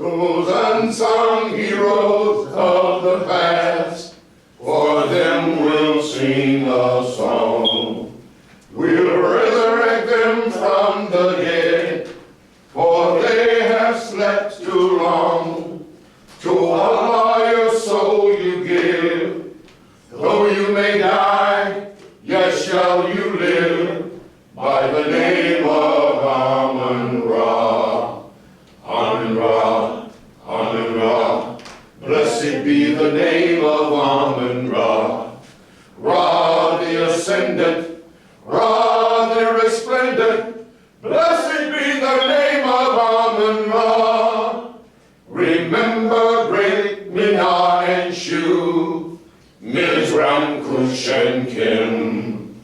those unsung heroes of the past, for them we'll sing a song. We'll resurrect them from the dead, for they have slept too long. To Allah your soul you give, though you may die, yet shall you live, by the name of Amun-Ra. Amun-Ra, Amun-Ra, blessed be the name of Amun-Ra. Ra the ascendant, Ra the resplendent, blessed be the name of Amun-Ra. Remember great Mina and Shu, Mizram, Cush and Kim,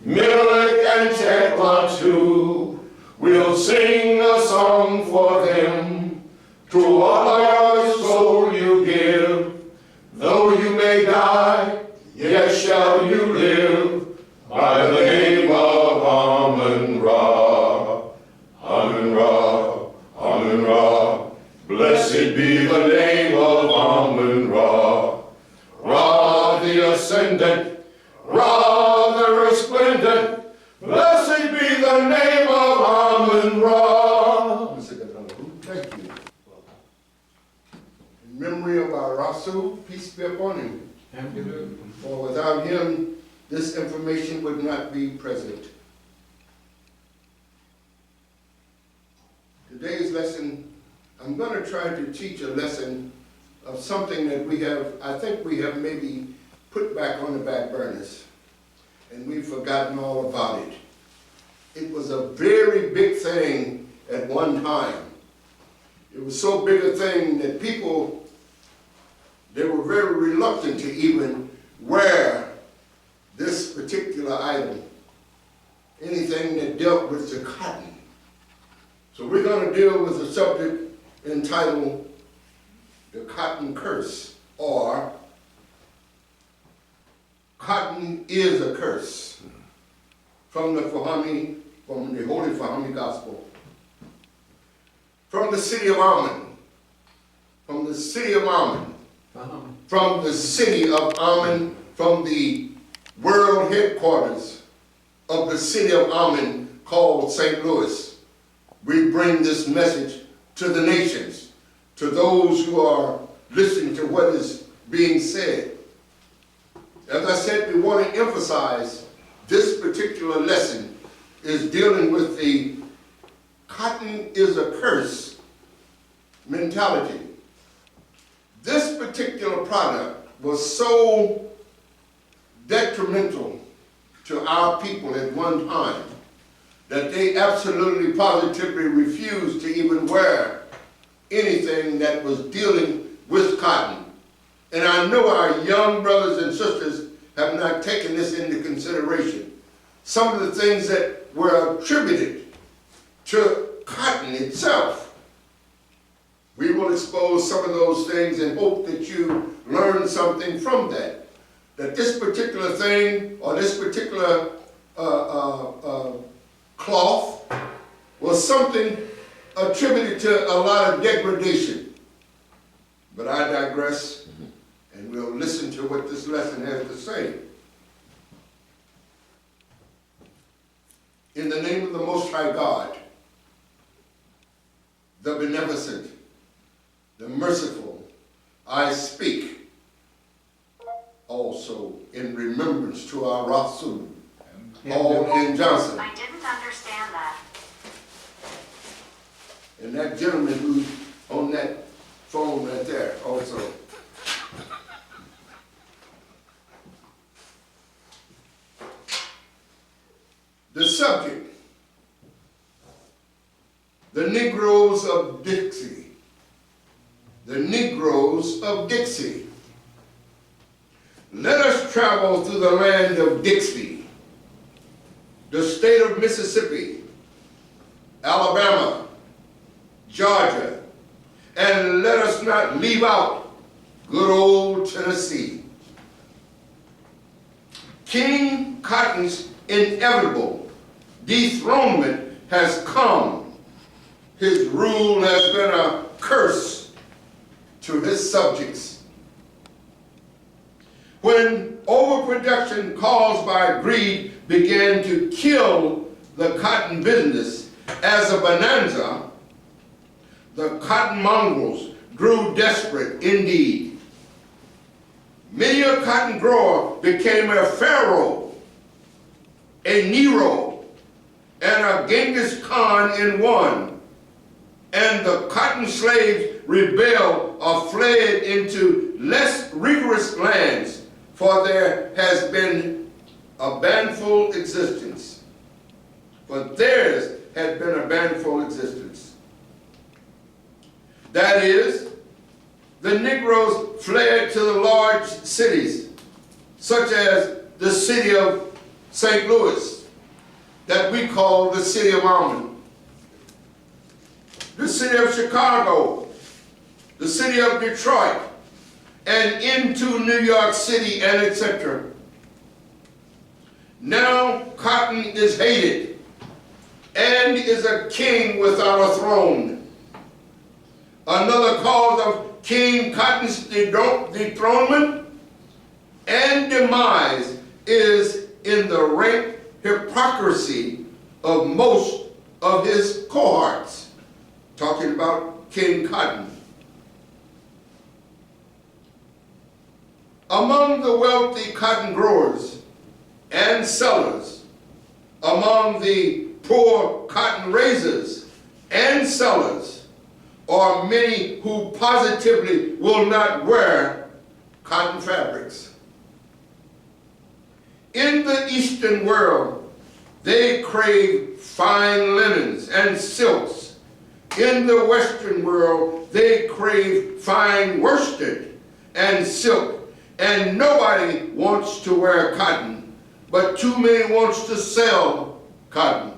Milek and Tekla too. We'll sing a song for them. To Allah your soul you give, though you may die, yet shall you live, by the name of Amun-Ra. Amun-Ra, Amun-Ra, blessed be the name of Amun-Ra. Ra the ascendant, Ra the resplendent, blessed be the name of Amun-Ra. Thank you. In memory of our Rasul, peace be upon him. For without him, this information would not be present. Today's lesson, I'm going to try to teach a lesson of something that I think we have maybe put back on the back burners, and we've forgotten all about it. It was a very big thing at one time. It was so big a thing that people, they were very reluctant to even wear this particular item, anything that dealt with the cotton. So we're going to deal with a subject entitled The Cotton Curse, or Cotton is a Curse, from the Holy Fahmi Gospel. From the city of Ammon, from the city of Ammon, from the city of Ammon, from the world headquarters of the city of Ammon called St. Louis, we bring this message to the nations, to those who are listening to what is being said. As I said, we want to emphasize this particular lesson is dealing with the cotton is a curse mentality. This particular product was so detrimental to our people at one time that they absolutely positively refused to even wear anything that was dealing with cotton. And I know our young brothers and sisters have not taken this into consideration. Some of the things that were attributed to cotton itself. We will expose some of those things and hope that you learn something from that. That this particular thing or this particular cloth was something attributed to a lot of degradation. But I digress, and we'll listen to what this lesson has to say. In the name of the Most High God, the Beneficent, the Merciful, I speak also in remembrance to our Rasul, Paul N. Johnson. I didn't understand that. And that gentleman who's on that phone right there also. The subject, the Negroes of Dixie. The Negroes of Dixie. Let us travel through the land of Dixie, the state of Mississippi, Alabama, Georgia, and let us not leave out good old Tennessee. King Cotton's inevitable dethronement has come. His rule has been a curse to his subjects. When overproduction caused by greed began to kill the cotton business as a bonanza, the cotton mongrels grew desperate indeed. Many a cotton grower became a Pharaoh, a Nero, and a Genghis Khan in one, and the cotton slaves rebelled or fled into less rigorous lands, for there has been a banful existence. For theirs had been a banful existence. That is, the Negroes fled to the large cities, such as the city of St. Louis, that we call the city of Ammon, the city of Chicago, the city of Detroit, and into New York City, and etc. Now cotton is hated and is a king without a throne. Another cause of King Cotton's dethronement and demise is in the rank hypocrisy of most of his cohorts. Talking about King Cotton. Among the wealthy cotton growers and sellers, among the poor cotton raisers and sellers, are many who positively will not wear cotton fabrics. In the Eastern world, they crave fine linens and silks. In the Western world, they crave fine worsted and silk. And nobody wants to wear cotton, but too many wants to sell cotton.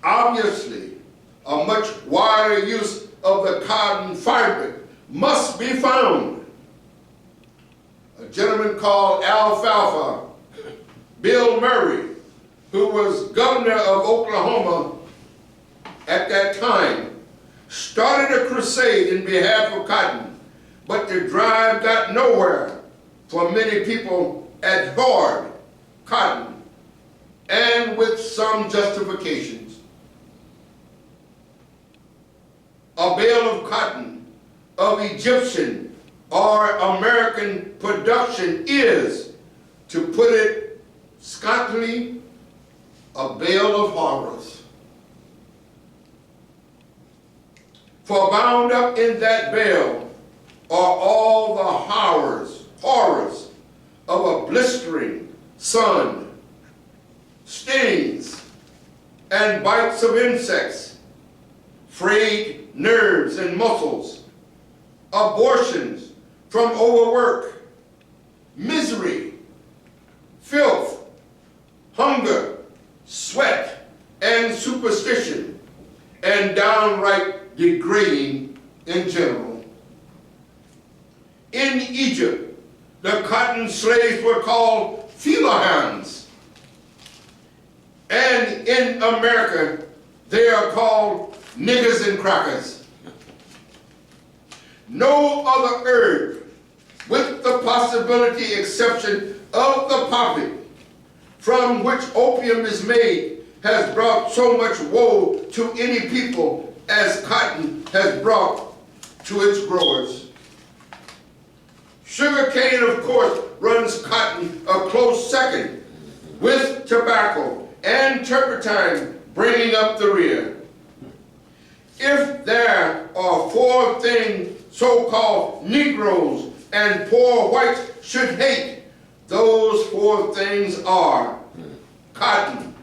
Obviously, a much wider use of the cotton fabric must be found. A gentleman called Alfalfa, Bill Murray, who was governor of Oklahoma at that time, started a crusade in behalf of cotton, but the drive got nowhere, for many people abhorred cotton, and with some justifications. A bale of cotton of Egyptian or American production is, to put it scantily, a bale of horrors. For bound up in that bale are all the horrors of a blistering sun, stings and bites of insects, frayed nerves and muscles, abortions from overwork, misery, filth, hunger, sweat, and superstition, and downright degrading in general. In Egypt, the cotton slaves were called Philahans, and in America, they are called niggers and crackers. No other herb, with the possibility exception of the poppy, from which opium is made, has brought so much woe to any people as cotton has brought to its growers. Sugarcane, of course, runs cotton a close second, with tobacco and turpentine bringing up the rear. If there are four things so-called Negroes and poor whites should hate, those four things are cotton,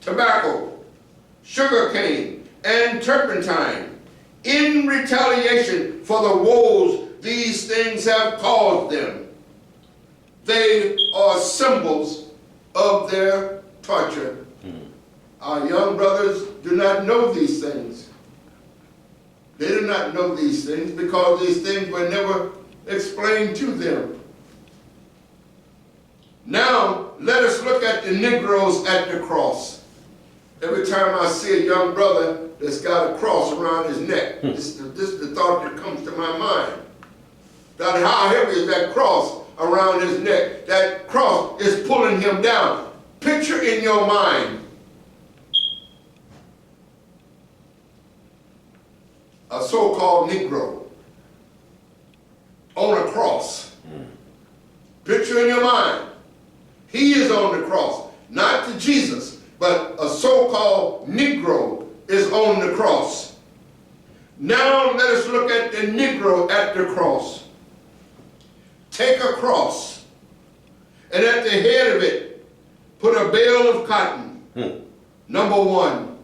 tobacco, sugarcane, and turpentine, in retaliation for the woes these things have caused them. They are symbols of their torture. Our young brothers do not know these things. They do not know these things because these things were never explained to them. Now, let us look at the Negroes at the cross. Every time I see a young brother that's got a cross around his neck. This is the thought that comes to my mind. That how heavy is that cross around his neck? That cross is pulling him down. Picture in your mind a so-called Negro on a cross. Picture in your mind. He is on the cross, not to Jesus, but a so-called Negro is on the cross. Now let us look at the Negro at the cross. Take a cross, and at the head of it, put a bale of cotton. Number one.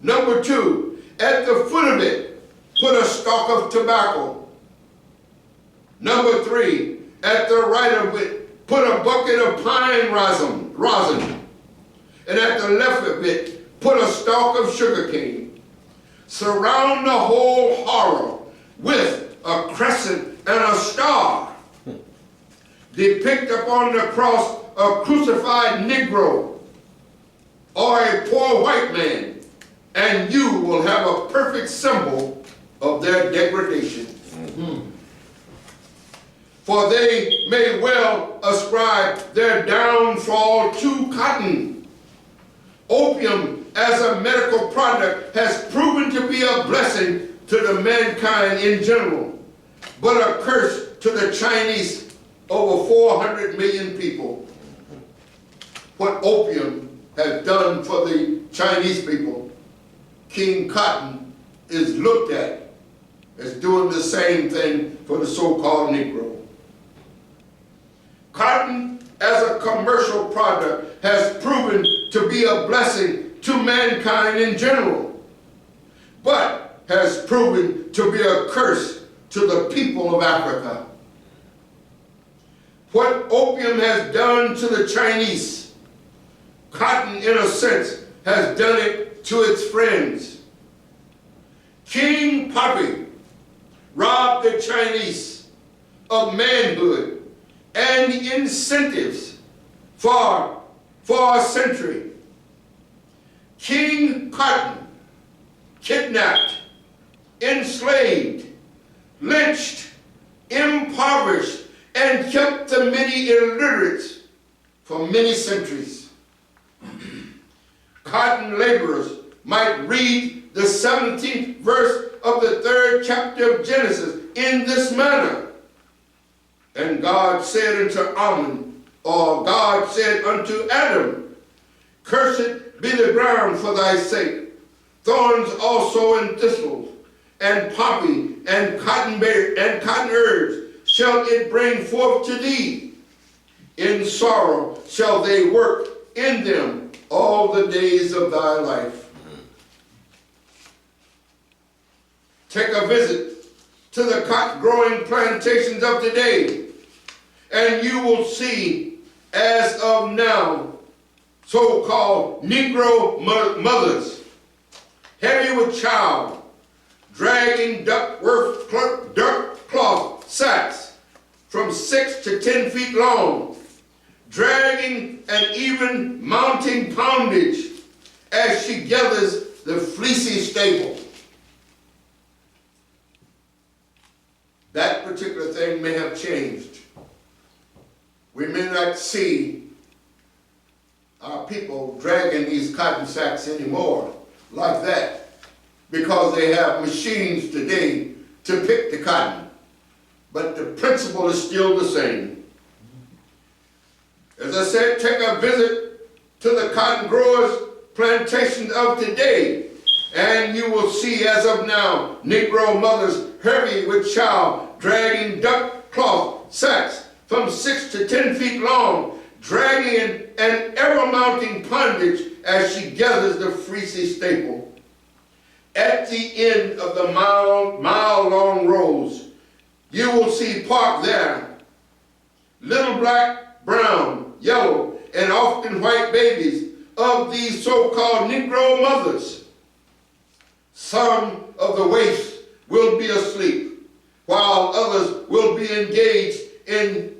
Number two, at the foot of it, put a stalk of tobacco. Number three, at the right of it, put a bucket of pine rosin. And at the left of it, put a stalk of sugarcane. Surround the whole horror with a crescent and a star. Depict upon the cross a crucified Negro or a poor white man, and you will have a perfect symbol of their degradation. For they may well ascribe their downfall to cotton. Opium as a medical product has proven to be a blessing to the mankind in general, but a curse to the Chinese, over 400 million people. What opium has done for the Chinese people, King Cotton is looked at as doing the same thing for the so-called Negro. Cotton as a commercial product has proven to be a blessing to mankind in general, but has proven to be a curse to the people of Africa. What opium has done to the Chinese, cotton in a sense has done it to its friends. King Poppy robbed the Chinese of manhood and incentives for a century. King Cotton kidnapped, enslaved, lynched, impoverished, and kept the many illiterates for many centuries. Cotton laborers might read the 17th verse of the 3rd chapter of Genesis in this manner. And God said unto God said unto Adam, Cursed be the ground for thy sake, thorns also and thistles, and poppy and cotton herbs shall it bring forth to thee. In sorrow shall they work in them all the days of thy life. Take a visit to the cotton growing plantations of today, and you will see, as of now, so-called Negro mothers, heavy with child, dragging duck cloth sacks from 6 to 10 feet long, dragging and even mounting poundage as she gathers the fleecy staple. That particular thing may have changed. We may not see our people dragging these cotton sacks anymore like that, because they have machines today to pick the cotton. But the principle is still the same. As I said, take a visit to the cotton growers' plantations of today, and you will see, as of now, Negro mothers heavy with child, dragging duck cloth sacks from 6 to 10 feet long, dragging an ever-mounting poundage as she gathers the fleecy staple. At the end of the mile-long rows, you will see parked there little black, brown, yellow, and often white babies of these so-called Negro mothers. Some of the waifs will be asleep, while others will be engaged in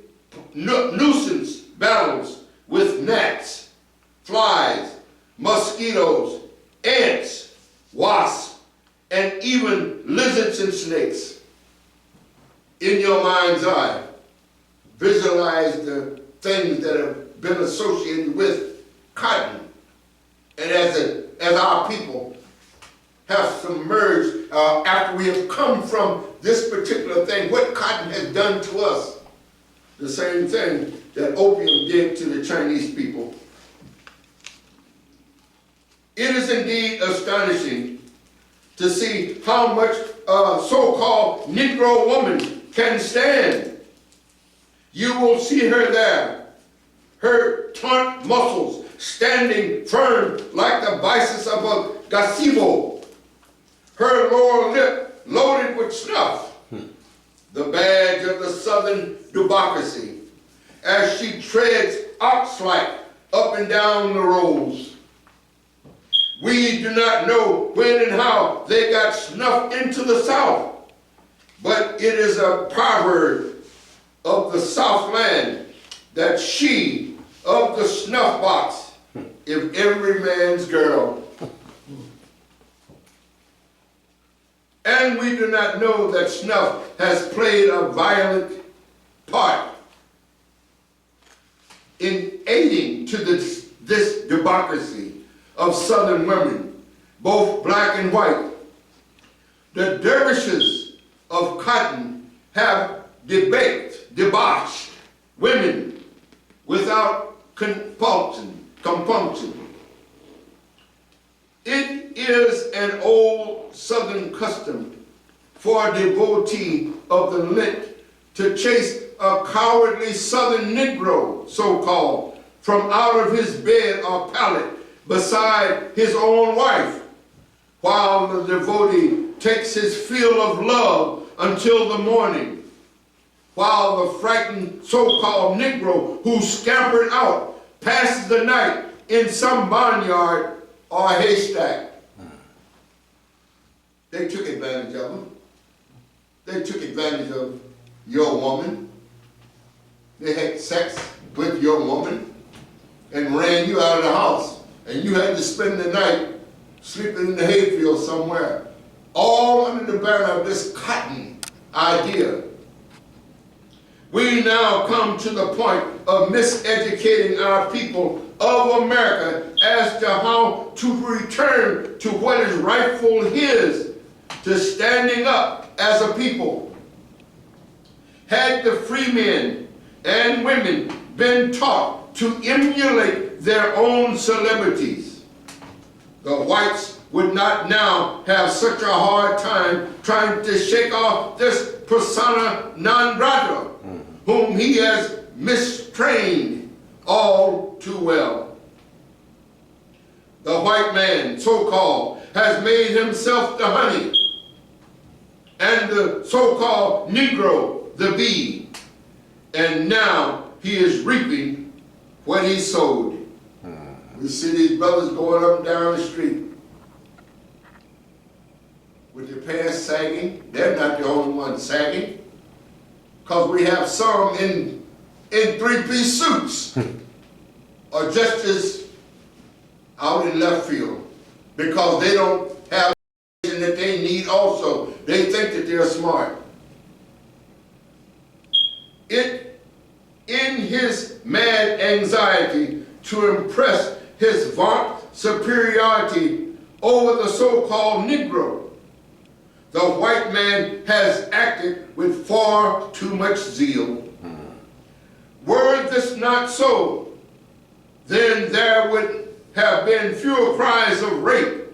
nuisance battles with gnats, flies, mosquitoes, ants, wasps, and even lizards and snakes. In your mind's eye, visualize the things that have been associated with cotton. And as our people have submerged, after we have come from this particular thing, what cotton has done to us, the same thing that opium did to the Chinese people. It is indeed astonishing to see how much a so-called Negro woman can stand. You will see her there, her taut muscles standing firm like the biceps of a gazebo, her lower lip loaded with snuff, the badge of the Southern democracy, as she treads ox-like up and down the rows. We do not know when and how they got snuffed into the South, but it is a proverb of the Southland that she of the snuff box is every man's girl. And we do not know that snuff has played a violent part in aiding to this democracy of Southern women, both black and white. The dervishes of cotton have debauched women without compunction. It is an old Southern custom for a devotee of the Lent to chase a cowardly Southern Negro, so-called, from out of his bed or pallet beside his own wife, while the devotee takes his fill of love until the morning, while the frightened so-called Negro who scampered out passes the night in some barnyard or a haystack. They took advantage of him. They took advantage of your woman. They had sex with your woman and ran you out of the house, and you had to spend the night sleeping in the hayfield somewhere, all under the banner of this cotton idea. We now come to the point of miseducating our people of America as to how to return to what is rightful his, to standing up as a people. Had the free men and women been taught to emulate their own celebrities, the whites would not now have such a hard time trying to shake off this persona non grata, whom he has mistrained all too well. The white man, so-called, has made himself the honey, and the so-called Negro the bee, and now he is reaping what he sowed. We see these brothers going up and down the street with their pants sagging. They're not the only ones sagging, because we have some in three-piece suits or just as out in left field, because they don't have the that they need also. They think that they're smart. In his mad anxiety to impress his vaunt superiority over the so-called Negro, the white man has acted with far too much zeal. Were this not so, then there would have been fewer cries of rape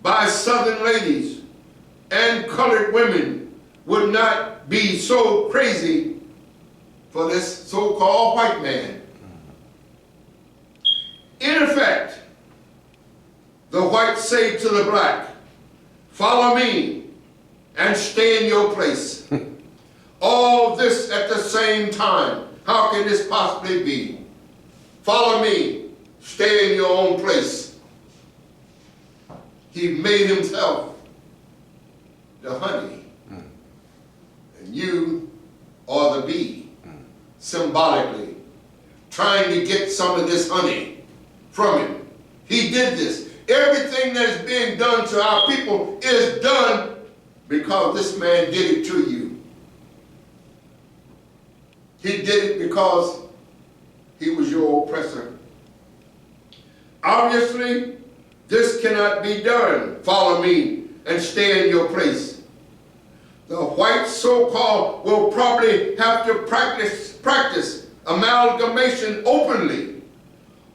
by Southern ladies, and colored women would not be so crazy for this so-called white man. In effect, the white say to the black, "Follow me and stay in your place." All this at the same time. How can this possibly be? Follow me, stay in your own place. He made himself the honey, and you are the bee, symbolically, trying to get some of this honey from him. He did this Everything that is being done to our people is done because this man did it to you. He did it because he was your oppressor. Obviously, this cannot be done. Follow me and stay in your place. The whites, so-called, will probably have to practice amalgamation openly,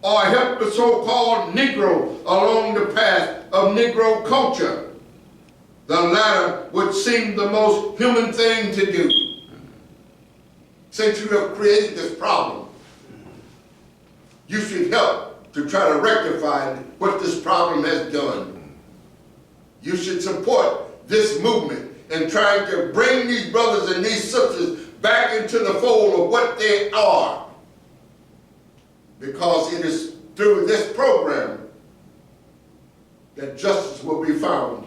or help the so-called Negro along the path of Negro culture. The latter would seem the most human thing to do. Since you have created this problem, you should help to try to rectify what this problem has done. You should support this movement in trying to bring these brothers and these sisters back into the fold of what they are. Because it is through this program that justice will be found.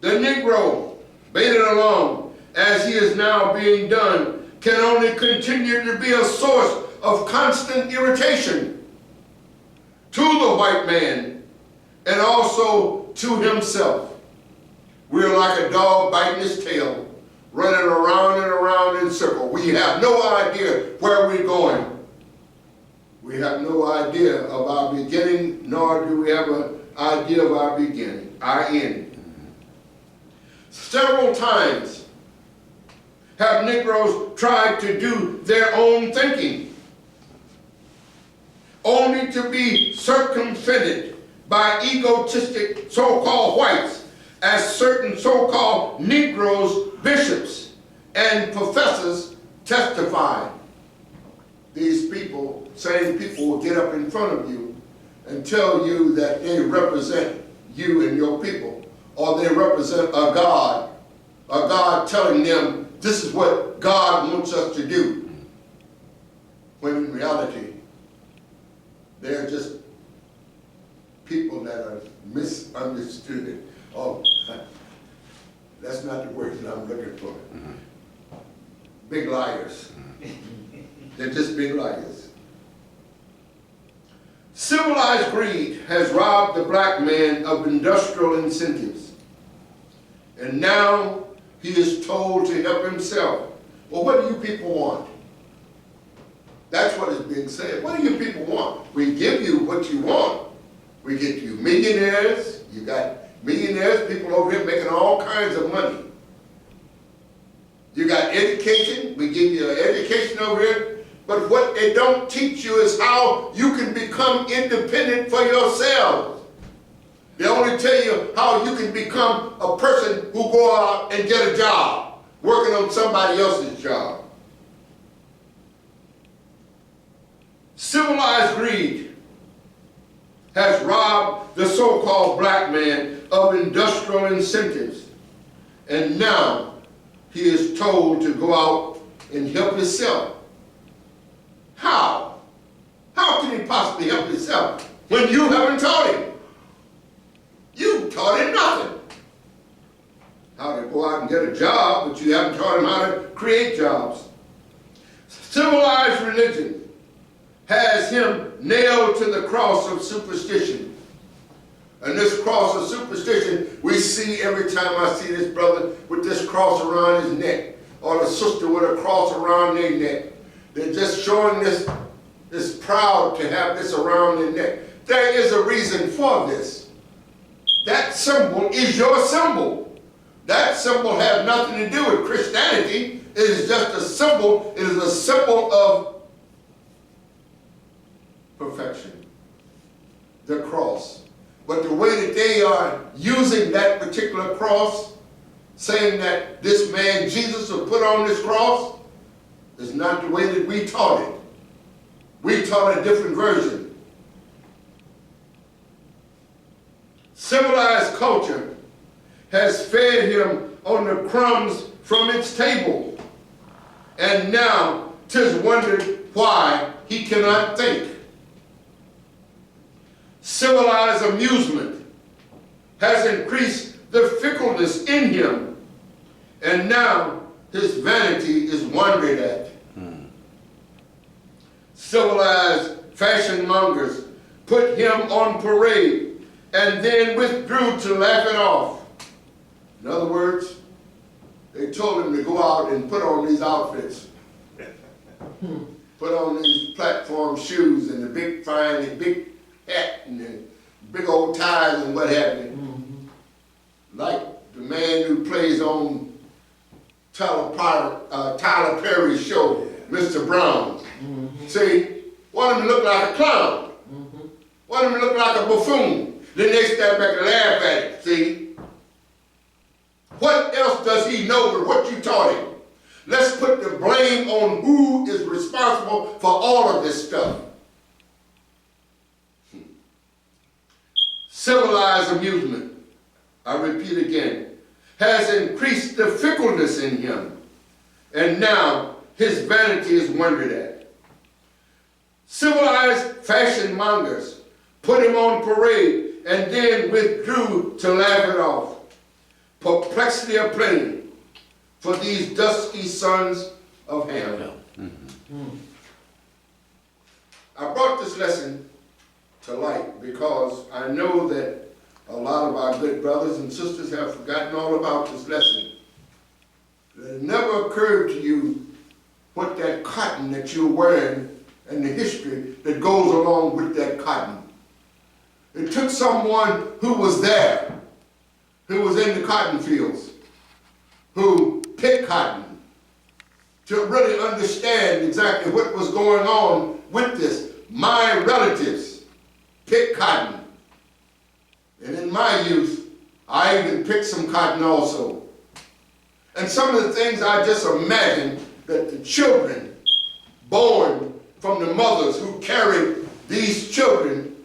The Negro, baited along as he is now being done, can only continue to be a source of constant irritation to the white man and also to himself. We're like a dog biting his tail, running around and around in circles. We have no idea where we're going. We have no idea of our beginning, nor do we have an idea of our beginning, our end. Several times have Negroes tried to do their own thinking, only to be circumvented by egotistic so-called whites, as certain so-called Negroes, bishops, and professors testify. These people, same people, will get up in front of you and tell you that they represent you and your people, or they represent a God telling them this is what God wants us to do, when in reality, they're just people that are misunderstood. Oh, that's not the word that I'm looking for. Big liars. They're just big liars. Civilized greed has robbed the black man of industrial incentives. And now he is told to help himself. Well, what do you people want? That's what is being said. What do you people want? We give you what you want. We get you millionaires. You got millionaires, people over here making all kinds of money. You got education. We give you an education over here. But what they don't teach you is how you can become independent for yourselves. They only tell you how you can become a person who go out and get a job, working on somebody else's job. Civilized greed has robbed the so-called black man of industrial incentives. And now he is told to go out and help himself. How? How can he possibly help himself when you haven't taught him? You taught him nothing. How to go out and get a job, but you haven't taught him how to create jobs. Civilized religion has him nailed to the cross of superstition. And this cross of superstition we see every time I see this brother with this cross around his neck, or the sister with a cross around their neck. They're just showing this proud to have this around their neck. There is a reason for this. That symbol is your symbol. That symbol has nothing to do with Christianity. It is just a symbol. It is a symbol of perfection. The cross. But the way that they are using that particular cross, saying that this man Jesus was put on this cross, is not the way that we taught it. We taught a different version. Civilized culture has fed him on the crumbs from its table. And now 'tis wondered why he cannot think. Civilized amusement has increased the fickleness in him, and now his vanity is wondered at. Civilized fashion mongers put him on parade, and then withdrew to laugh it off. In other words, they told him to go out and put on these outfits. Put on these platform shoes and the big fine and big hat and the big old ties and what have you. Like the man who plays on Tyler Perry's show, Mr. Brown. See, want him to look like a clown. Want him to look like a buffoon. Then they stand back and laugh at it, see? What else does he know but what you taught him? Let's put the blame on who is responsible for all of this stuff. Civilized amusement, I repeat again, has increased the fickleness in him, and now his vanity is wondered at. Civilized fashion mongers put him on parade and then withdrew to laugh it off. Perplexity aplenty for these dusky sons of Ham. I brought this lesson to light because I know that a lot of our good brothers and sisters have forgotten all about this lesson. It never occurred to you what that cotton that you're wearing and the history that goes along with that cotton. It took someone who was there, who was in the cotton fields, who picked cotton, to really understand exactly what was going on with this. My relatives picked cotton. And in my youth, I even picked some cotton also. And some of the things I just imagined that the children born from the mothers who carried these children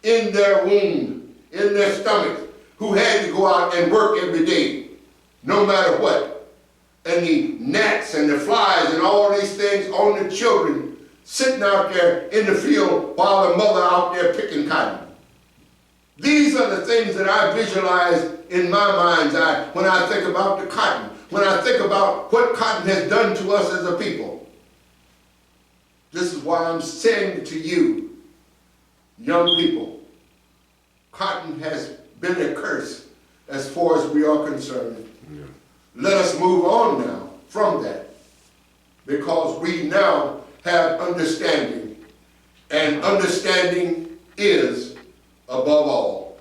in their womb, in their stomachs, who had to go out and work every day, no matter what. And the gnats and the flies and all these things on the children sitting out there in the field while the mother out there picking cotton. These are the things that I visualize in my mind's eye when I think about the cotton, when I think about what cotton has done to us as a people. This is why I'm saying to you, young people, cotton has been a curse as far as we are concerned. Yeah. Let us move on now from that, because we now have understanding, and understanding is above all.